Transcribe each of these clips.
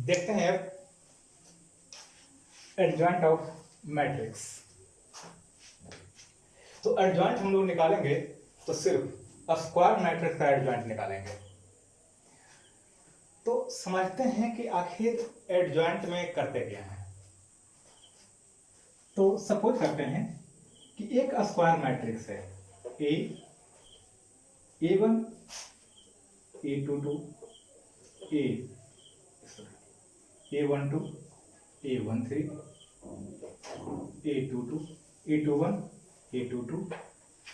देखते हैं adjoint of matrix. तो एडजॉइंट हम लोग निकालेंगे तो सिर्फ स्क्वायर मैट्रिक्स का एडजॉइंट निकालेंगे। तो समझते हैं कि आखिर एडजॉइंट में करते क्या है। तो सपोज करते हैं कि एक स्क्वायर मैट्रिक्स है A1 A22 A12 A13 A22 A21 A22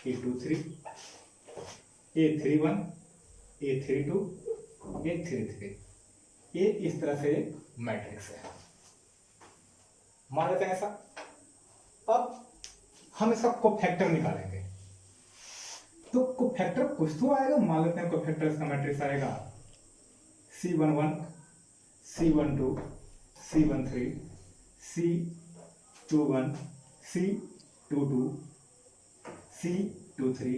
A23 A31 A32 A33 ये इस तरह से मैट्रिक्स है। मान लेते हैं ऐसा। अब हम इसका कोफैक्टर निकालेंगे। तो कोफैक्टर कुछ तो आएगा। मान लेते हैं कोफैक्टर इसका मैट्रिक्स आएगा C11 C12 C13 C21 C22 C23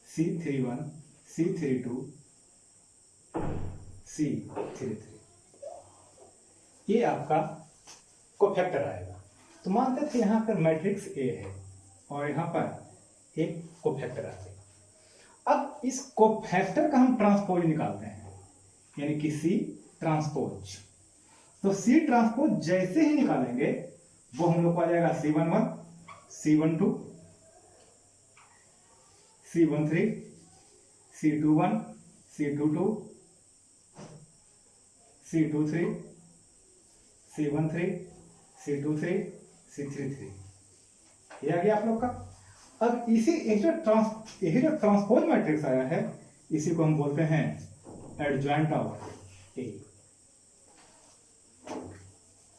C31 C32 C33 ये आपका कोफैक्टर आएगा। तो मानते थे यहाँ पर मैट्रिक्स A है और यहाँ पर एक कोफैक्टर आ जाएगा। अब इस कोफैक्टर का हम ट्रांसपोज निकालते हैं, यानी कि C ट्रांसपोज। तो C ट्रांसपोज जैसे ही निकालेंगे वो हम लोग को आ जाएगा C11 C12 C13 C21 C22 C23 C13 C23 C33 ये आ गया आप लोग का। अब यही जो ट्रांसपोज मैट्रिक्स आया है इसी को हम बोलते हैं एडजॉइंट ऑफ ए।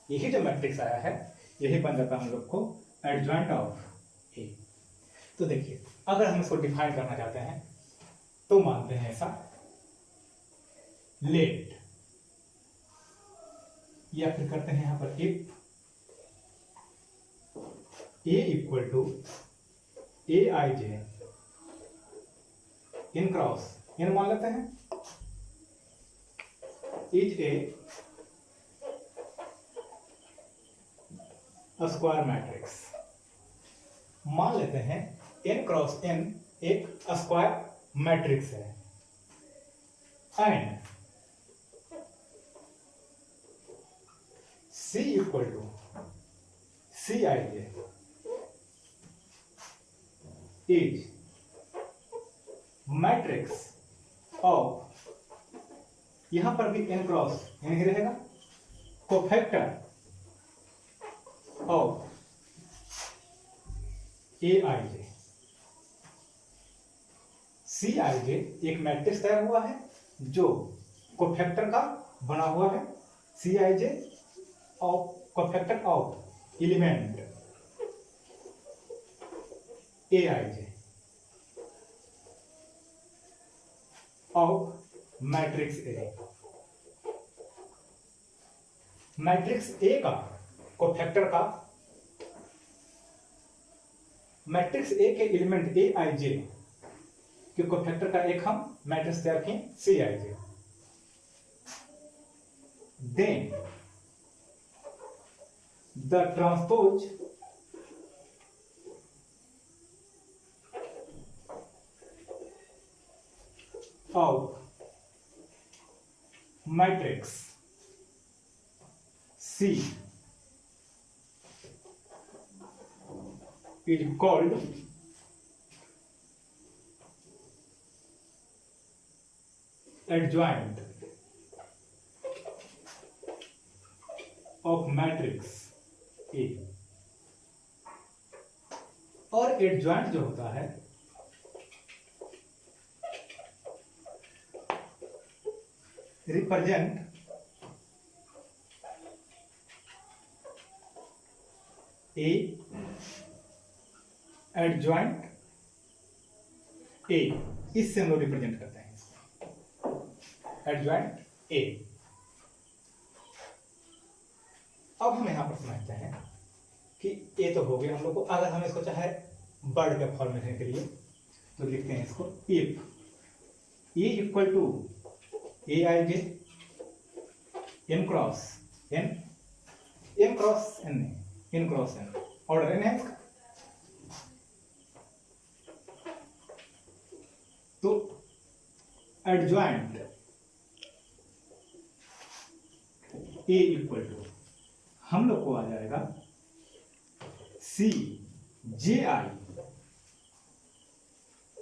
यही जो मैट्रिक्स आया है यही बन जाता है हम लोग को एडजॉइंट ऑफ ए। तो देखिए अगर हम इसको डिफाइन करना चाहते हैं तो मानते हैं ऐसा, लेट या फिर करते हैं यहां पर if A equal to Aij n cross n मान लेते हैं इज ए स्क्वायर मैट्रिक्स। मान लेते हैं n क्रॉस n एक स्क्वायर मैट्रिक्स है and C equal to Cij is matrix of, यहां पर भी n क्रॉस n ही रहेगा, कोफैक्टर ऑफ Aij। Cij एक मैट्रिक्स तैयार हुआ है जो कोफैक्टर का बना हुआ है। Cij of cofactor of element Aij of matrix A। Matrix A का कोफैक्टर का, मैट्रिक्स A के एलिमेंट Aij के कोफैक्टर का एक हम मैट्रिक्स तैयार किए Cij। Then the transpose of matrix C is called adjoint of matrix A। और adjoint जो होता है represent A adjoint A, इससे हम लोग रिप्रेजेंट करते हैं एडजॉइंट A। अब हम यहां पर समझते हैं कि A तो हो गया हम लोग को। अगर हम इसको चाहे वर्ड के फॉर्म में लिखने के लिए तो लिखते हैं इसको if A equal to Aij n cross n, n cross n नहीं, n cross n, order n है इसका। तो एडजॉइंट ए इक्वल टू हम लोग को आ जाएगा C J I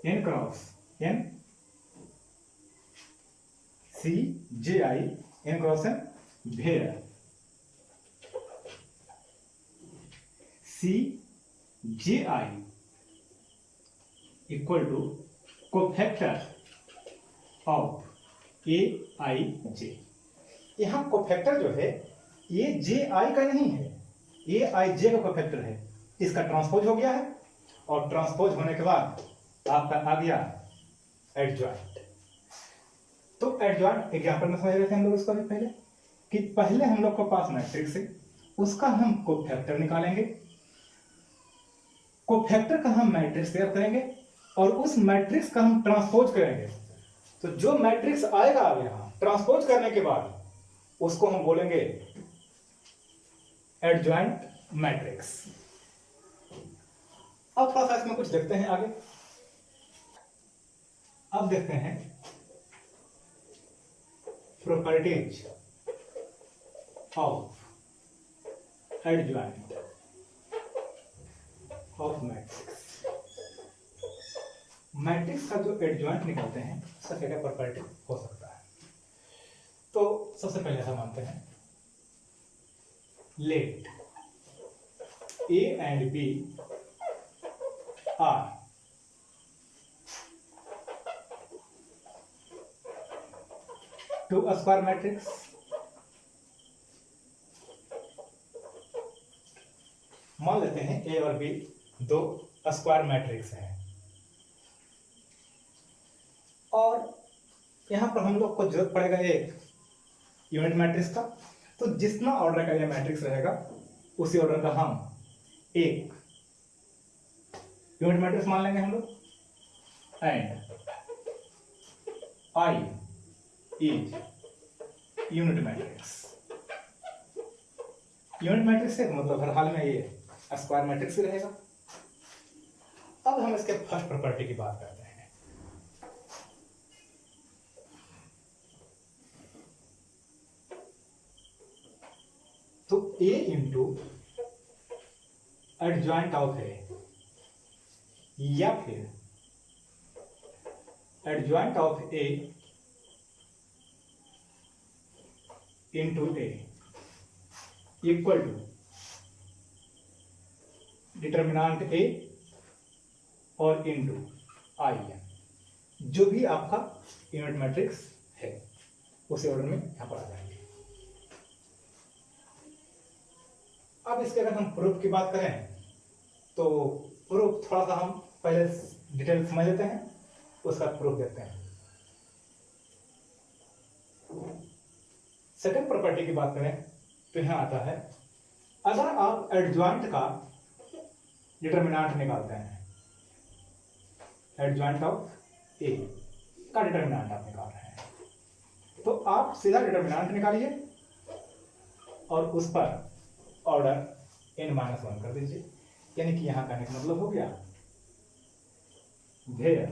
n cross n, C J I n cross n where C J I equal to cofactor of A I J. यहां cofactor जो है ये जे आई का नहीं है, ए आई जे का कोफैक्टर है। इसका ट्रांसपोज हो गया है और ट्रांसपोज होने के बाद आपका आ गया एडजॉइंट। तो एडजॉइंट एग्जाम्पल में समझ रहे थे हम लोग इसको भी पहले कि पहले हम लोग को पास मैट्रिक्स है, उसका हम कोफैक्टर निकालेंगे, कोफैक्टर का हम मैट्रिक्स तैयार करेंगे और उस मैट्रिक्स का हम ट्रांसपोज करेंगे। तो जो मैट्रिक्स आएगा अब यहां ट्रांसपोज करने के बाद उसको हम बोलेंगे एडजॉइंट मैट्रिक्स। अब थोड़ा सा इसमें कुछ देखते हैं आगे। अब देखते हैं properties of adjoint of matrix. Matrix का जो एडजॉइंट निकालते हैं उसका क्या क्या प्रॉपर्टी हो सकता है। तो सबसे पहले ऐसा मानते हैं let A and B are two a square matrix मान लेते हैं ए और बी दो स्क्वायर मैट्रिक्स हैं और यहां पर हम लोग को जरूरत पड़ेगा एक यूनिट मैट्रिक्स का। तो जितना ऑर्डर का ये मैट्रिक्स रहेगा उसी ऑर्डर का हम एक यूनिट मैट्रिक्स मान लेंगे हम लोग। And I is unit matrix. Unit matrix है मतलब हर हाल में ये स्क्वायर मैट्रिक्स ही रहेगा। अब हम इसके फर्स्ट प्रॉपर्टी की बात करते हैं। तो A into adjoint of A या फिर adjoint of A into A equal to determinant A और इंटू आई एन, जो भी आपका यूनिट मैट्रिक्स है उसी ऑर्डर में यहां पर आ जाएंगे। अब इसके अगर हम प्रूफ की बात करें तो प्रूफ थोड़ा सा हम पहले डिटेल समझ लेते हैं, उसका प्रूफ देखते हैं। सेकंड प्रॉपर्टी की बात करें तो यहां आता है अगर आप एडजॉइंट का डिटर्मिनेंट निकालते हैं, एडजॉइंट ऑफ ए का डिटर्मिनेंट आप निकाल रहे हैं, तो आप सीधा डिटर्मिनेंट निकालिए और उस पर ऑर्डर n-1 कर दीजिए। यानी कि यहां कहने का मतलब हो गया where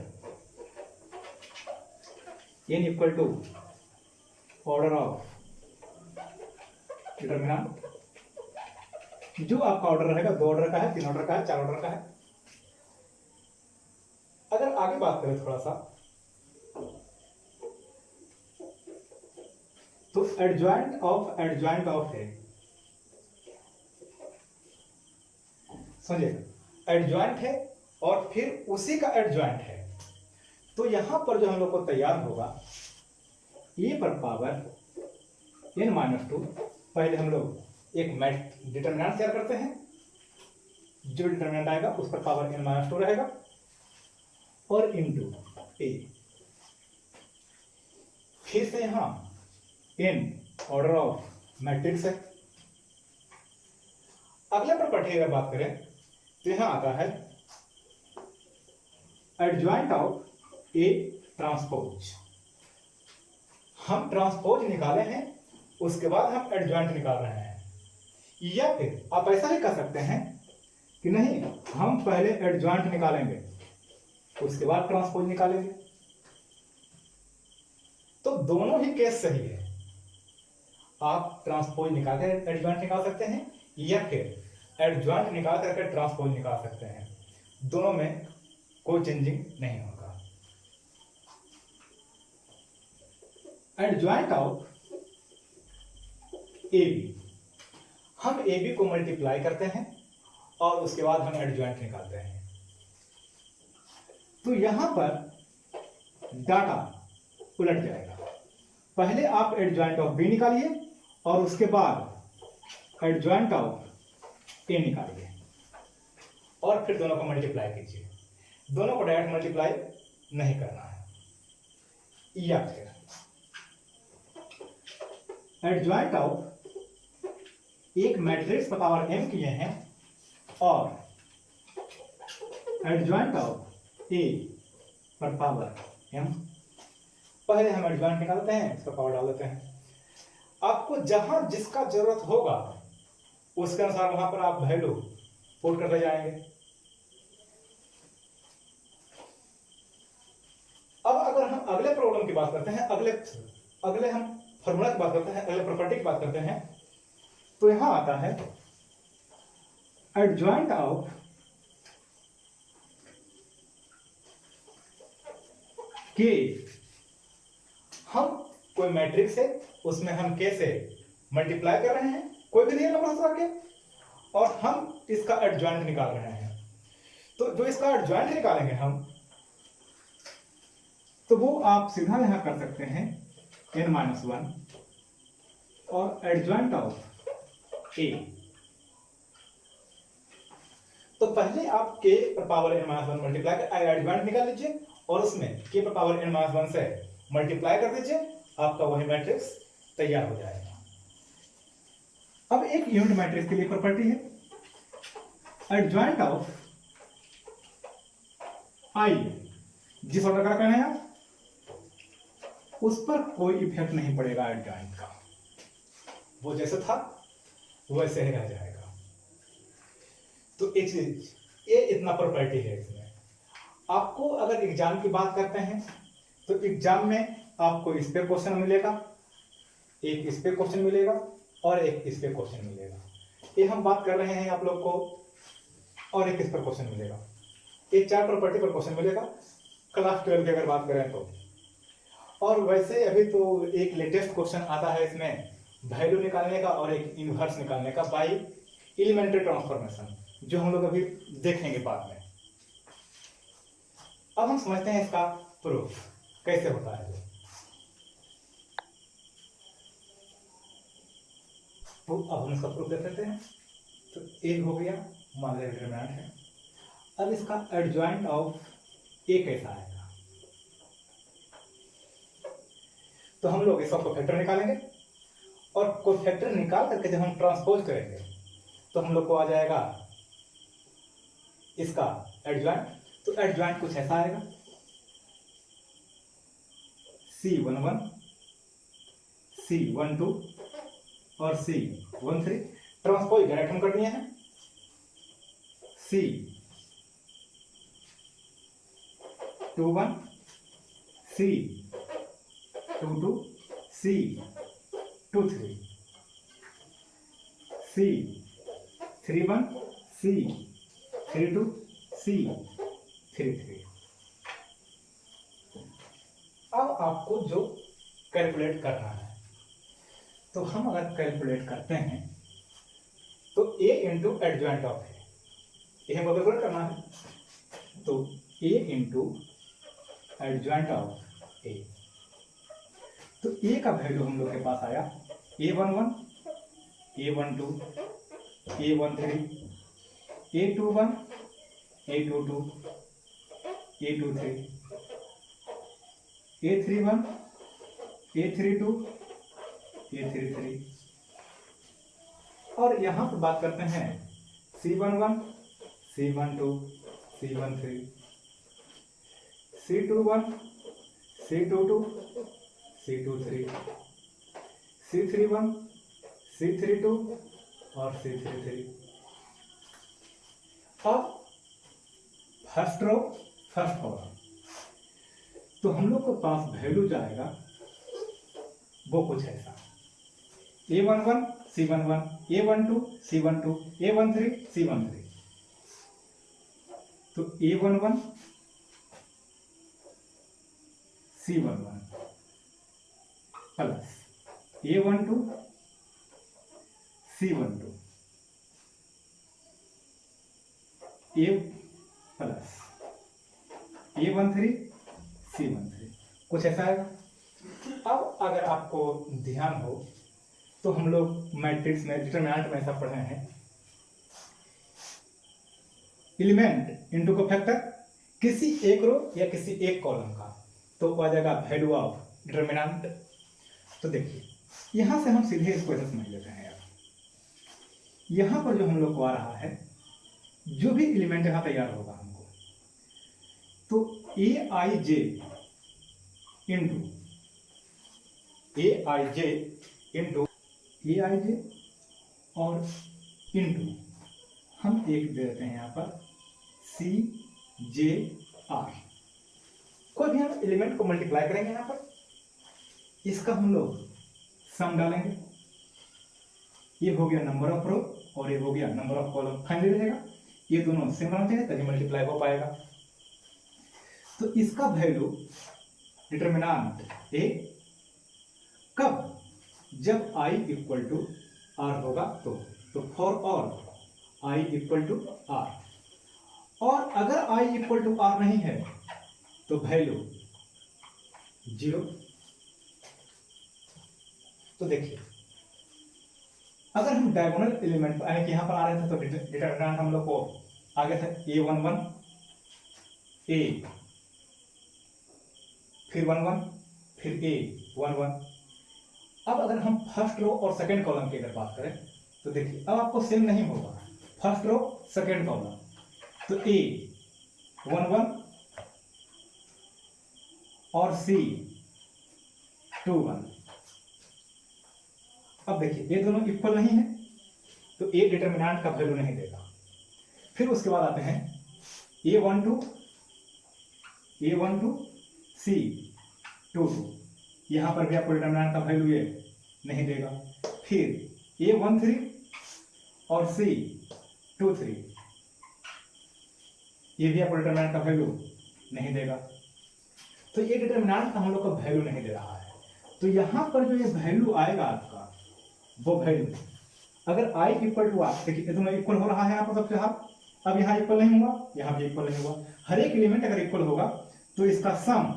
n equal to order of determinant. जो आपका ऑर्डर रहेगा 2 ऑर्डर का है, 3 ऑर्डर का है, 4 ऑर्डर का है। अगर आगे बात करें थोड़ा सा तो एडजॉइंट ऑफ है, समझिएगा एडजॉइंट है और फिर उसी का एडजॉइंट है। तो यहां पर जो हम लोग को तैयार होगा ए पर पावर n-2, पहले हम लोग एक डिटर्मिनेंट तैयार करते हैं, जो डिटर्मिनेंट आएगा उस पर पावर n-2 रहेगा और इंटू ए, फिर से यहां n ऑर्डर ऑफ मैट्रिक्स है। अगले प्रॉपर्टी अगर बात करें तो यहां आता है एडजॉइंट ऑफ ए ट्रांसपोज। हम ट्रांसपोज निकाले हैं उसके बाद हम एडजॉइंट निकाल रहे हैं। या फिर आप ऐसा भी कर सकते हैं कि नहीं, हम पहले एडजॉइंट निकालेंगे उसके बाद ट्रांसपोज निकालेंगे। तो दोनों ही केस सही है, आप ट्रांसपोज निकाल कर एडजॉइंट निकाल सकते हैं या फिर एडजॉइंट निकाल करके ट्रांसपोज निकाल सकते हैं, दोनों में कोई चेंजिंग नहीं होगा। एडजॉइंट ऑफ ए बी, हम ए बी को मल्टीप्लाई करते हैं और उसके बाद हम एडजॉइंट निकालते हैं। तो यहां पर डाटा उलट जाएगा, पहले आप एडजॉइंट ऑफ बी निकालिए और उसके बाद एडजॉइंट ऑफ ए निकालिए और फिर दोनों को मल्टीप्लाई कीजिए। दोनों को डायरेक्ट मल्टीप्लाई नहीं करना है। या फिर एडजॉइंट ऑफ एक मैट्रिक्स पर पावर m किए हैं और एडजॉइंट ऑफ a पर पावर m, पहले हम एडजॉइंट निकालते हैं, इसका पावर डाल देते हैं। आपको जहां जिसका जरूरत होगा उसके अनुसार वहां पर आप वैल्यू पुट करते जाएंगे। अब अगर हम अगले प्रॉब्लम की बात करते हैं, अगले हम फॉर्मूला की बात करते हैं, अगले प्रॉपर्टी की बात करते हैं, तो यहां आता है एडजॉइंट ऑफ के। हम कोई मैट्रिक्स है उसमें हम के से मल्टीप्लाई कर रहे हैं, कोई भी रियल नंबर के, और हम इसका एडजॉइंट निकाल रहे हैं। तो जो इसका एडजॉइंट निकालेंगे हम, तो वो आप सीधा यहां कर सकते हैं n-1 और एडजॉइंट ऑफ a। तो पहले आप k पर पावर n-1 मल्टीप्लाई कर एडजॉइंट निकाल लीजिए और उसमें k पर पावर n-1 से मल्टीप्लाई कर दीजिए, आपका वही मैट्रिक्स तैयार हो जाएगा। अब एक यूनिट मैट्रिक्स के लिए प्रॉपर्टी है एडजॉइंट ऑफ i, जिस ऑर्डर का कहना है आप, उस पर कोई इफेक्ट नहीं पड़ेगा एडजॉइंट का, वो जैसे था वैसे ही रह जाएगा। तो ये इतना प्रॉपर्टी है इसमें। आपको अगर एग्जाम की बात करते हैं तो एग्जाम में आपको इस पे क्वेश्चन मिलेगा, एक इस पे क्वेश्चन मिलेगा और एक इस पे क्वेश्चन मिलेगा। ये हम बात कर रहे हैं आप लोग को, और एक इस पर क्वेश्चन मिलेगा। ये 4 प्रॉपर्टी पर क्वेश्चन मिलेगा क्लास 12 की अगर बात करें तो। और वैसे अभी तो एक लेटेस्ट क्वेश्चन आता है इसमें वैल्यू निकालने का और एक इनवर्स निकालने का बाय एलिमेंट्री ट्रांसफॉर्मेशन, जो हम लोग अभी देखेंगे बाद में। अब हम समझते हैं इसका प्रूफ कैसे होता है। तो अब हम इसका प्रूफ देख लेते हैं। तो एक हो गया, मान लिया डिटरमिनेंट है। अब इसका एडजॉइंट ऑफ ए कैसा आएगा, तो हम लोग इसका कोफैक्टर निकालेंगे और कोफैक्टर निकाल करके जब हम ट्रांसपोज करेंगे तो हम लोग को आ जाएगा इसका एडजॉइंट। तो एडजॉइंट कुछ ऐसा आएगा C11, C12 और C13। ट्रांसपोज डायरेक्ट हम कर दिए हैं, C21, C22, C23, C31, C32, C33। अब आपको जो कैलकुलेट करना है, तो हम अगर कैलकुलेट करते हैं तो A इंटू एडजॉइंट ऑफ है, ये हमें कैलकुलेट करना है। तो A into adjoint of A, तो A का वैल्यू हम लोग के पास आया A11, A12, A13, A21, A22, A23, A31, A32, A33। और यहां पर बात करते हैं C11, C12, C13, C21, C22, C23, C31, C32 और C33। अब फर्स्ट रो फर्स्ट कॉलम, तो हम लोग के पास वैल्यू जाएगा वो कुछ ऐसा, A11 C11, A12 C12, A13 C13। तो A11 C11 plus A12 C12 A plus A13 C13, कुछ ऐसा है। अब अगर आपको ध्यान हो तो हम लोग मैट्रिक्स में डिटरमिनेंट में ऐसा पढ़े हैं, एलिमेंट इनटू को फैक्टर किसी एक रो या किसी एक कॉलम का, तो आ जाएगा वैल्यू ऑफ डिटरमिनेंट। तो देखिए यहां से हम सीधे इसको ऐसे समझ लेते हैं यार, यहां पर जो हम लोग को आ रहा है, जो भी एलिमेंट यहां तैयार होगा हमको, तो ए I J into A I J into A I जे और इंटू हम एक दे देते हैं यहां पर सी जे आर। कोई भी हम एलिमेंट को मल्टीप्लाई करेंगे यहां पर, इसका हम लोग सम डालेंगे, ये हो गया नंबर ऑफ रो और ये हो गया नंबर ऑफ कॉलम, फाइनली रहेगा ये दोनों सेम होना चाहिए तभी मल्टीप्लाई हो पाएगा। तो इसका वैल्यू डिटरमिनेंट ए कब, जब i इक्वल टू आर होगा तो for all i equal to r, और अगर i इक्वल टू आर नहीं है तो वैल्यू 0। तो देखिए अगर हम डायगोनल एलिमेंट यानी कि यहां पर आ रहे थे तो डिटरमिनेंट हम लोग को आ गया था A11 A, फिर 11 फिर A11। अब अगर हम फर्स्ट रो और सेकंड कॉलम की अगर बात करें तो देखिए अब आपको सेम नहीं होगा, फर्स्ट रो सेकंड कॉलम, तो A11 और C21। अब देखिए ये दोनों इक्वल नहीं है तो ए डिटरमिनेंट का वैल्यू नहीं देगा। फिर उसके बाद आते हैं A12 C22, यहां पर भी आपको डिटरमिनेंट का वैल्यू ये नहीं देगा। फिर A13 और C23, ये भी आपको डिटरमिनेंट का वैल्यू नहीं देगा। तो ये डिटरमिनेंट का हम लोग का वैल्यू नहीं दे रहा है, तो यहां पर जो ये वैल्यू आएगा आपका, वो वैल्यू अगर i इक्वल टू आर, देखिए दोनों इक्वल हो रहा है यहाँ पर सबसे हाफ, अब यहाँ इक्वल नहीं हुआ, यहाँ भी इक्वल नहीं हुआ। हर एक एलिमेंट अगर इक्वल होगा तो इसका सम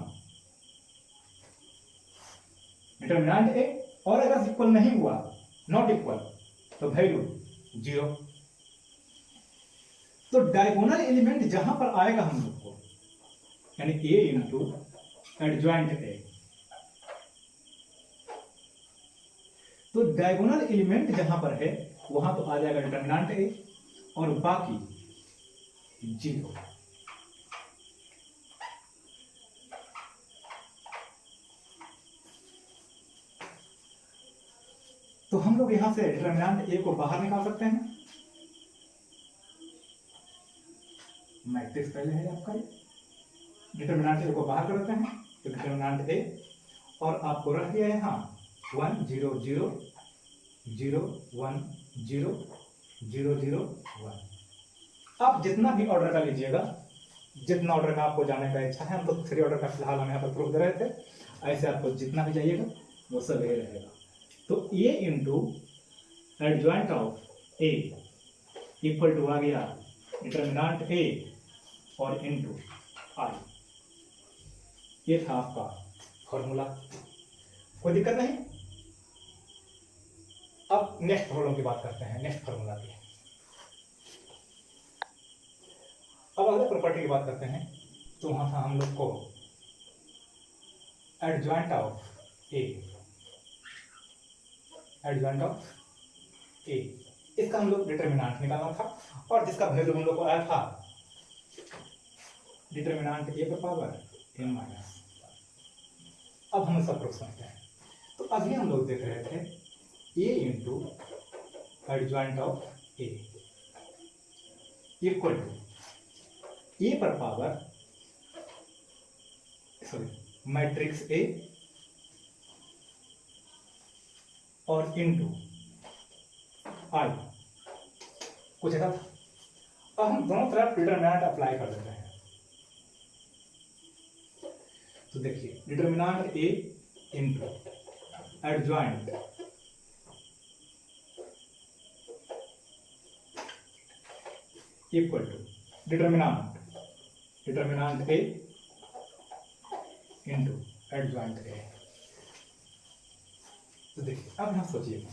डिटरमिनेंट ए, और अगर इक्वल नहीं हुआ, नॉट इक्वल, तो वैल्यू 0। तो डायगोनल एलिमेंट जहां पर आएगा हम लोग को, यानी ए इंटू एडजॉइंट ए, तो डायगोनल एलिमेंट जहां पर है वहां तो आ जाएगा डिटरमिनेंट ए और बाकी 0। तो हम लोग यहां से डिटरमिनेंट ए को बाहर निकाल सकते हैं, मैट्रिक्स पहले है आपका, डिटरमिनेंट ए को बाहर कर देते हैं तो डिटरमिनेंट ए, और आपको रख दिया यहां 1 0 0 0 1 0 0 0 1। आप जितना भी ऑर्डर का लीजिएगा, जितना ऑर्डर का आपको जाने का इच्छा है, हम तो 3 ऑर्डर का फिलहाल हम यहाँ पर प्रूफ दे रहे थे, ऐसे आपको जितना भी चाहिएगा वो सब ये रहेगा। तो A into adjoint of A equal to आ गया डिटरमिनेंट ए और इंटू आई, ये था आपका फॉर्मूला, कोई दिक्कत नहीं। अब नेक्स्ट फॉर्मूला की बात करते हैं, नेक्स्ट फॉर्मूला की। अब अगले प्रॉपर्टी की बात करते हैं, तो वहां था हम लोग को adjoint of A, adjoint of A, इसका हम लोग डिटरमिनेंट निकालना था, और जिसका वैल्यू हम लोग को आया था डिटरमिनेंट ए पर पावर n माइनस। अब हम इसका प्रूफ समझते हैं। तो अभी हम लोग देख रहे थे A into adjoint of A equal to A पर पावर मैट्रिक्स ए और इंटू आई, कुछ ऐसा था। अब हम दोनों तरफ डिटरमिनेंट अप्लाई कर देते हैं। तो देखिए determinant A into adjoint equal to determinant A into adjoint A. तो देखिए अब यहाँ सोचिए,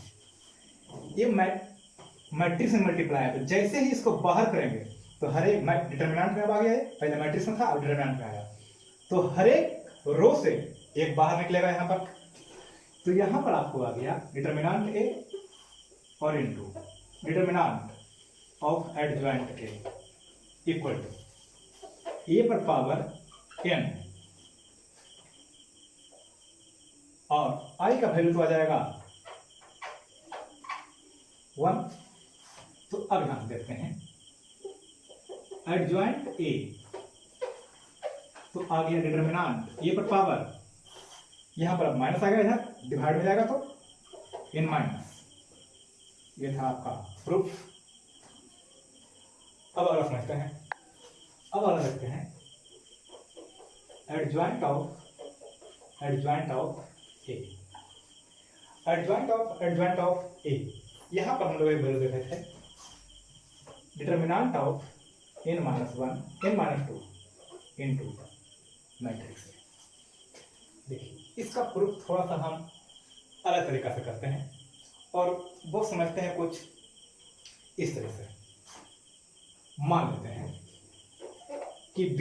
ये मैट्रिक्स में मल्टीप्लाई है, तो जैसे ही इसको बाहर करेंगे तो हर एक डिटरमिनेंट में आ गया है, पहले मैट्रिक्स में था अब डिटरमिनेंट में आया, तो हर एक रो से एक बाहर निकलेगा यहाँ पर। तो यहाँ पर आपको आ गया डिटरमिनेंट ए और into determinant of adjoint A equal to A पर पावर n और i का वैल्यू तो आ जाएगा 1। तो अब यहां देखते हैं एडजॉइंट ए, तो आ गया डिटरमिनेंट ए पर पावर, यहां पर अब माइनस आ गया, इधर डिवाइड हो जाएगा तो n माइनस, ये था आपका प्रूफ। अब अगला समझते हैं, अब अगला देखते हैं adjoint of A, adjoint of A. यहां पर हम लोग एक वैल्यू देखे थे determinant of n minus 1 n minus 2 into matrix. देखिए इसका प्रूफ थोड़ा सा हम अलग तरीका से करते हैं और वो समझते हैं कुछ इस तरह से। मान लेते हैं कि b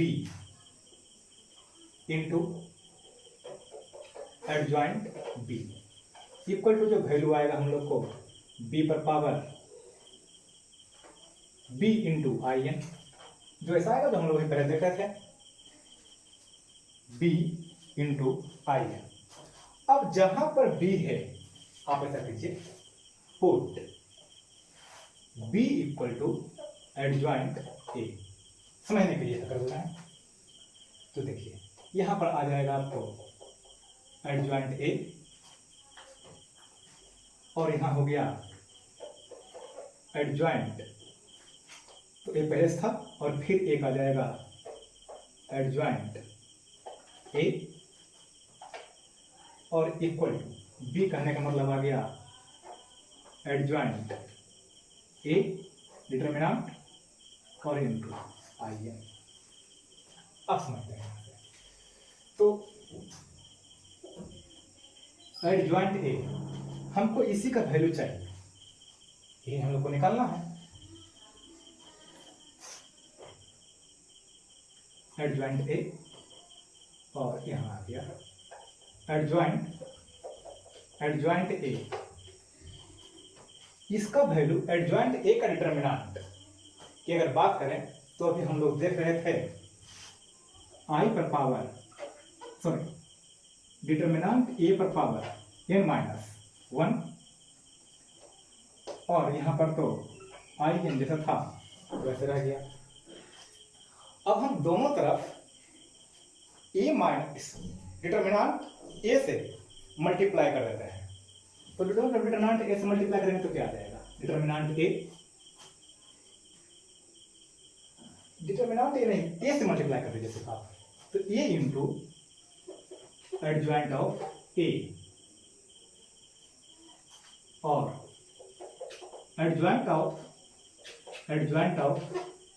into adjoint b equal to जो वैल्यू आएगा हम लोग को b पर power b into I n, जो ऐसा आएगा जो हम लोग पहले देख रहे थे b इंटू आई एन। अब जहां पर b है आप ऐसा कीजिए put b equal to adjoint A, समझने के लिए कर देना है। तो देखिए यहां पर आ जाएगा आपको एडजॉइंट ए और यहां हो गया एडजॉइंट, तो ए पहले था और फिर एक आ जाएगा एडजॉइंट ए और इक्वल टू बी, कहने का मतलब आ गया एडजॉइंट ए डिटरमिनेंट और इनटू आई एन। अब समझते हैं तो एडजॉइंट ए, हमको इसी का वैल्यू चाहिए, ये हम लोग को निकालना है। एडजॉइंट ए और यहां आ गया एडजॉइंट ए, इसका वैल्यू एडजॉइंट ए का डिटरमिनेंट की अगर बात करें तो अभी हम लोग देख रहे थे आई पर पावर डिटरमिनेंट ए पर पावर n माइनस 1 और यहां पर तो आई एन जैसा था वैसे रह गया। अब हम दोनों तरफ ए माइनस डिटरमिनेंट ए से मल्टीप्लाई कर देते हैं। तो डिटरमिनेंट ए से मल्टीप्लाई करेंगे तो क्या आ जाएगा, डिटरमिनेंट ए नहीं, ए से मल्टीप्लाई कर दीजिए सिर्फ आप, तो A into adjoint of A और adjoint of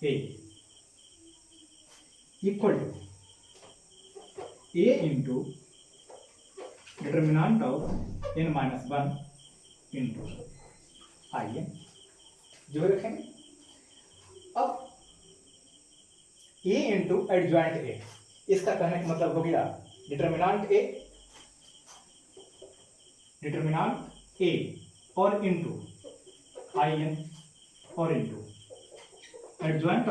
A equal to A into determinant of n minus 1 into I n, जो रखेंगे। अब a इंटू एडजॉइंट ए, इसका कहने का मतलब हो गया डिटरमिनेंट ए और इंटू आई एन और into adjoint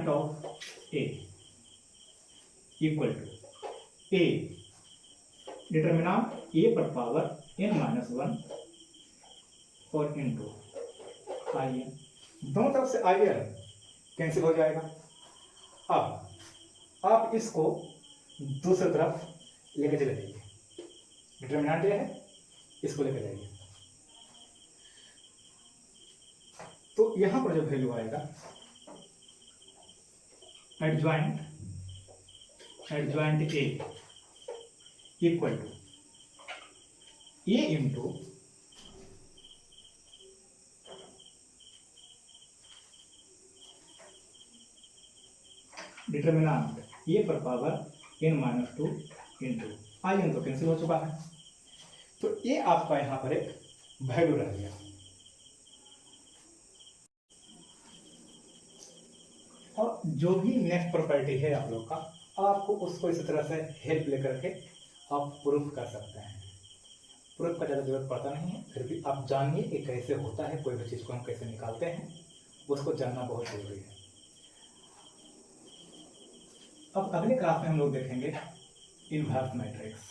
of A equal to A determinant A पर पावर n-1 और इंटू आई एन, दोनों तरफ से आई एन कैंसिल हो जाएगा। अब आप इसको दूसरी तरफ लेके चले जाइए, डिटर्मिनेंट ये है, इसको लेके जाइए। तो यहां पर जो वैल्यू आएगा adjoint A equal to A into determinant A पर power n-2 into I n तो कैंसिल हो चुका है, तो ये आपका यहां पर एक वैल्यू रह गया। और जो भी नेक्स्ट प्रॉपर्टी है आप लोग का, आपको उसको इस तरह से हेल्प लेकर के आप प्रूफ कर सकते हैं। प्रूफ का ज़्यादा जरूरत पड़ता नहीं है, फिर भी आप जानिए कि कैसे होता है, कोई भी चीज़ को हम कैसे निकालते हैं, उसको जानना बहुत जरूरी है। अब अगले क्लास में हम लोग देखेंगे इनवर्स मैट्रिक्स।